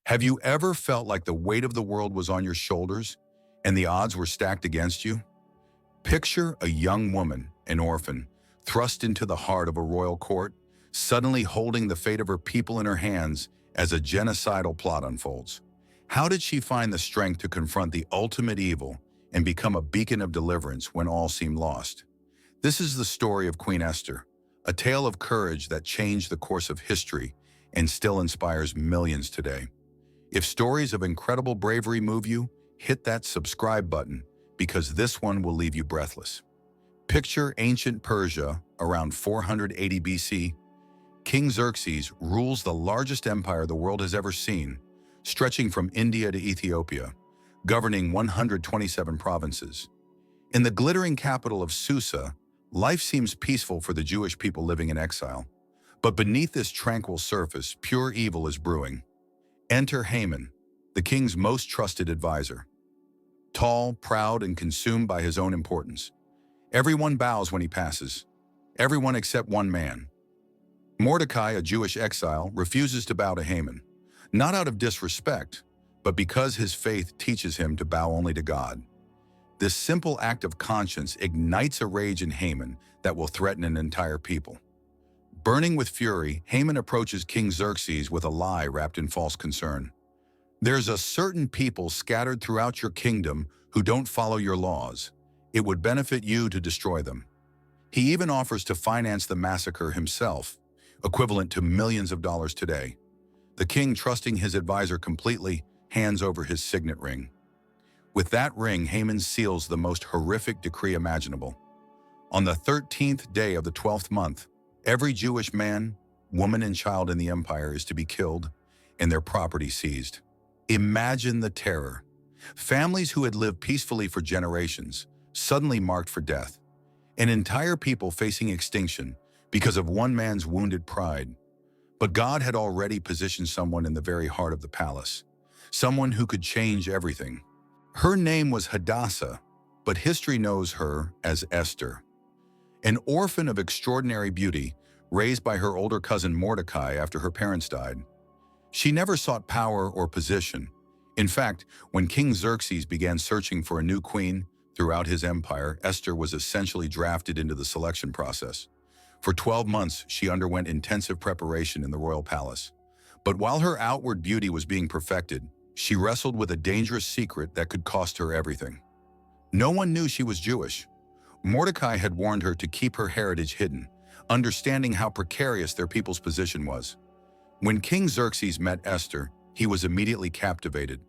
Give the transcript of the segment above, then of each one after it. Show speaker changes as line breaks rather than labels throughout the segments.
Have you ever felt like the weight of the world was on your shoulders and the odds were stacked against you? Picture a young woman, an orphan, thrust into the heart of a royal court, suddenly holding the fate of her people in her hands as a genocidal plot unfolds. How did she find the strength to confront the ultimate evil and become a beacon of deliverance when all seemed lost? This is the story of Queen Esther, a tale of courage that changed the course of history and still inspires millions today. If stories of incredible bravery move you, hit that subscribe button because this one will leave you breathless. Picture ancient Persia around 480 BC. King Xerxes rules the largest empire the world has ever seen, stretching from India to Ethiopia, governing 127 provinces. In the glittering capital of Susa, life seems peaceful for the Jewish people living in exile. But beneath this tranquil surface, pure evil is brewing. Enter Haman, the king's most trusted advisor. Tall, proud, and consumed by his own importance. Everyone bows when he passes. Everyone except one man. Mordecai, a Jewish exile, refuses to bow to Haman, not out of disrespect, but because his faith teaches him to bow only to God. This simple act of conscience ignites a rage in Haman that will threaten an entire people. Burning with fury, Haman approaches King Xerxes with a lie wrapped in false concern. There's a certain people scattered throughout your kingdom who don't follow your laws. It would benefit you to destroy them. He even offers to finance the massacre himself, equivalent to millions of dollars today. The king, trusting his advisor completely, hands over his signet ring. With that ring, Haman seals the most horrific decree imaginable. On the 13th day of the 12th month, every Jewish man, woman, and child in the empire is to be killed and their property seized. Imagine the terror. Families who had lived peacefully for generations, suddenly marked for death. An entire people facing extinction because of one man's wounded pride. But God had already positioned someone in the very heart of the palace. Someone who could change everything. Her name was Hadassah, but history knows her as Esther. An orphan of extraordinary beauty, raised by her older cousin Mordecai after her parents died. She never sought power or position. In fact, when King Xerxes began searching for a new queen throughout his empire, Esther was essentially drafted into the selection process. For 12 months, she underwent intensive preparation in the royal palace. But while her outward beauty was being perfected, she wrestled with a dangerous secret that could cost her everything. No one knew she was Jewish. Mordecai had warned her to keep her heritage hidden, understanding how precarious their people's position was. When King Xerxes met Esther, he was immediately captivated.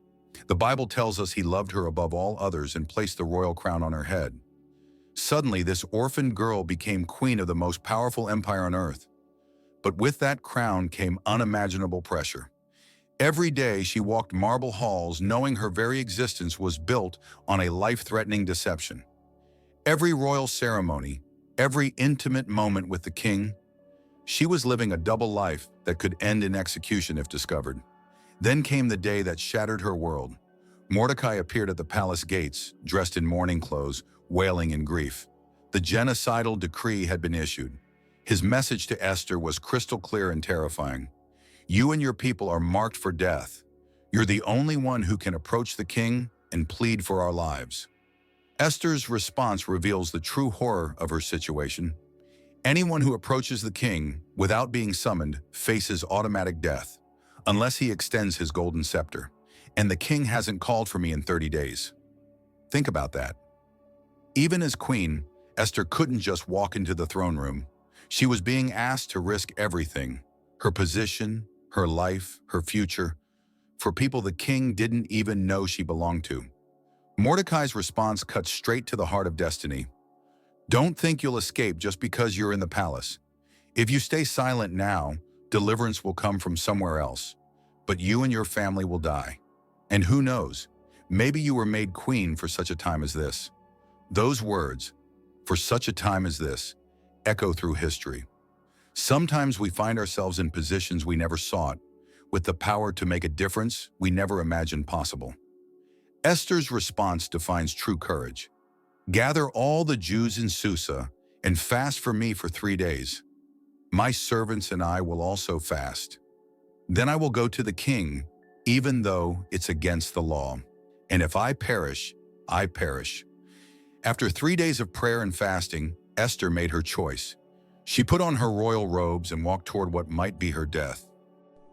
The Bible tells us he loved her above all others and placed the royal crown on her head. Suddenly, this orphaned girl became queen of the most powerful empire on earth. But with that crown came unimaginable pressure. Every day she walked marble halls knowing her very existence was built on a life-threatening deception. Every royal ceremony, every intimate moment with the king, she was living a double life that could end in execution if discovered. Then came the day that shattered her world. Mordecai appeared at the palace gates, dressed in mourning clothes, wailing in grief. The genocidal decree had been issued. His message to Esther was crystal clear and terrifying. You and your people are marked for death. You're the only one who can approach the king and plead for our lives. Esther's response reveals the true horror of her situation. Anyone who approaches the king without being summoned faces automatic death, unless he extends his golden scepter. And the king hasn't called for me in 30 days. Think about that. Even as queen, Esther couldn't just walk into the throne room. She was being asked to risk everything, her position, her life, her future, for people the king didn't even know she belonged to. Mordecai's response cut straight to the heart of destiny. Don't think you'll escape just because you're in the palace. If you stay silent now, deliverance will come from somewhere else. But you and your family will die. And who knows, maybe you were made queen for such a time as this. Those words, for such a time as this, echo through history. Sometimes we find ourselves in positions we never sought, with the power to make a difference we never imagined possible. Esther's response defines true courage. Gather all the Jews in Susa and fast for me for 3 days. My servants and I will also fast. Then I will go to the king, even though it's against the law. And if I perish, I perish. After 3 days of prayer and fasting, Esther made her choice. She put on her royal robes and walked toward what might be her death.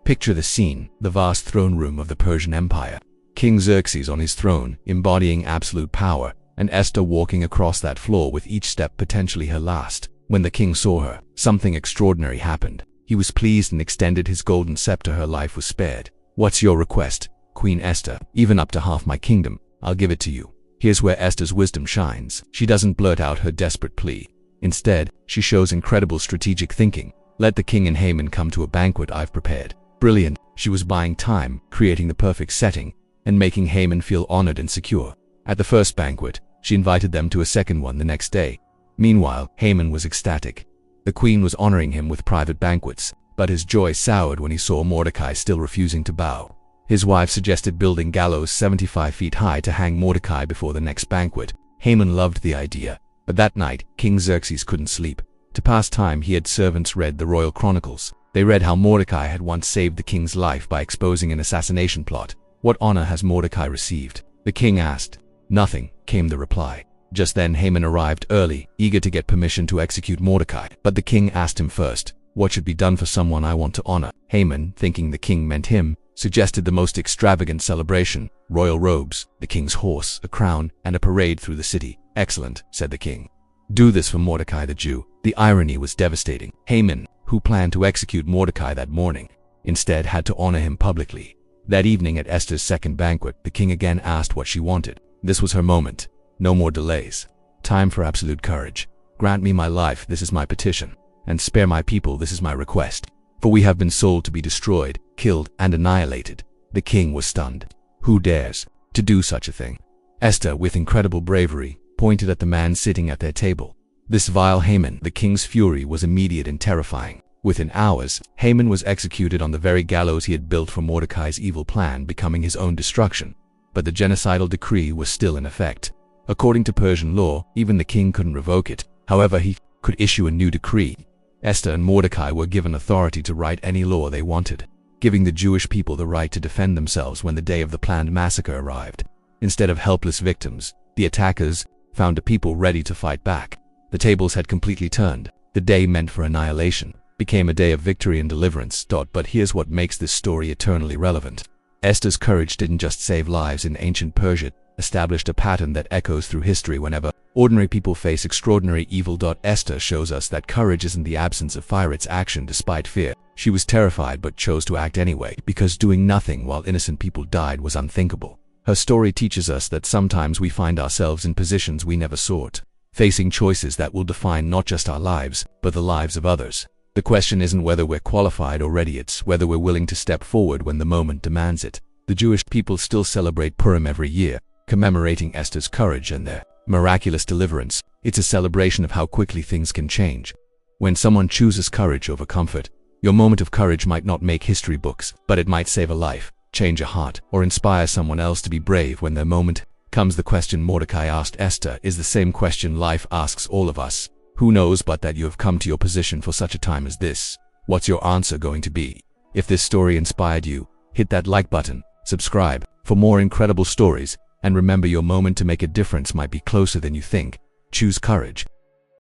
Picture the scene, the vast throne room of the Persian Empire. King Xerxes on his throne, embodying absolute power, and Esther walking across that floor with each step potentially her last. When the king saw her, something extraordinary happened. He was pleased and extended his golden scepter. Her life was spared. "What's your request, Queen Esther?" "Even up to half my kingdom, I'll give it to you." Here's where Esther's wisdom shines. She doesn't blurt out her desperate plea. Instead, she shows incredible strategic thinking. "Let the king and Haman come to a banquet I've prepared." Brilliant. She was buying time, creating the perfect setting, and making Haman feel honored and secure. At the first banquet, she invited them to a second one the next day. Meanwhile, Haman was ecstatic. The queen was honoring him with private banquets, but his joy soured when he saw Mordecai still refusing to bow. His wife suggested building gallows 75 feet high to hang Mordecai before the next banquet. Haman loved the idea, but that night, King Xerxes couldn't sleep. To pass time, he had servants read the royal chronicles. They read how Mordecai had once saved the king's life by exposing an assassination plot. "What honor has Mordecai received?" the king asked. "Nothing," came the reply. Just then Haman arrived early, eager to get permission to execute Mordecai. But the king asked him first, "What should be done for someone I want to honor?" Haman, thinking the king meant him, suggested the most extravagant celebration: royal robes, the king's horse, a crown, and a parade through the city. "Excellent," said the king. "Do this for Mordecai the Jew." The irony was devastating. Haman, who planned to execute Mordecai that morning, instead had to honor him publicly. That evening at Esther's second banquet, the king again asked what she wanted. This was her moment. No more delays. Time for absolute courage. "Grant me my life, this is my petition, and spare my people, this is my request. For we have been sold to be destroyed, killed, and annihilated." The king was stunned. Who dares to do such a thing? Esther, with incredible bravery, pointed at the man sitting at their table. This vile Haman. The king's fury was immediate and terrifying. Within hours, Haman was executed on the very gallows he had built for Mordecai's evil plan, becoming his own destruction. But the genocidal decree was still in effect. According to Persian law, even the king couldn't revoke it. However, he could issue a new decree. Esther and Mordecai were given authority to write any law they wanted, giving the Jewish people the right to defend themselves when the day of the planned massacre arrived. Instead of helpless victims, the attackers found a people ready to fight back. The tables had completely turned. The day meant for annihilation became a day of victory and deliverance. But here's what makes this story eternally relevant. Esther's courage didn't just save lives in ancient Persia, established a pattern that echoes through history whenever ordinary people face extraordinary evil. Esther shows us that courage isn't the absence of fire, it's action despite fear. She was terrified but chose to act anyway, because doing nothing while innocent people died was unthinkable. Her story teaches us that sometimes we find ourselves in positions we never sought, facing choices that will define not just our lives, but the lives of others. The question isn't whether we're qualified or ready, it's whether we're willing to step forward when the moment demands it. The Jewish people still celebrate Purim every year, commemorating Esther's courage and their miraculous deliverance. It's a celebration of how quickly things can change. When someone chooses courage over comfort, your moment of courage might not make history books, but it might save a life, change a heart, or inspire someone else to be brave when their moment comes. The question Mordecai asked Esther is the same question life asks all of us. Who knows but that you have come to your position for such a time as this? What's your answer going to be? If this story inspired you, hit that like button, subscribe for more incredible stories, and remember, your moment to make a difference might be closer than you think. Choose courage.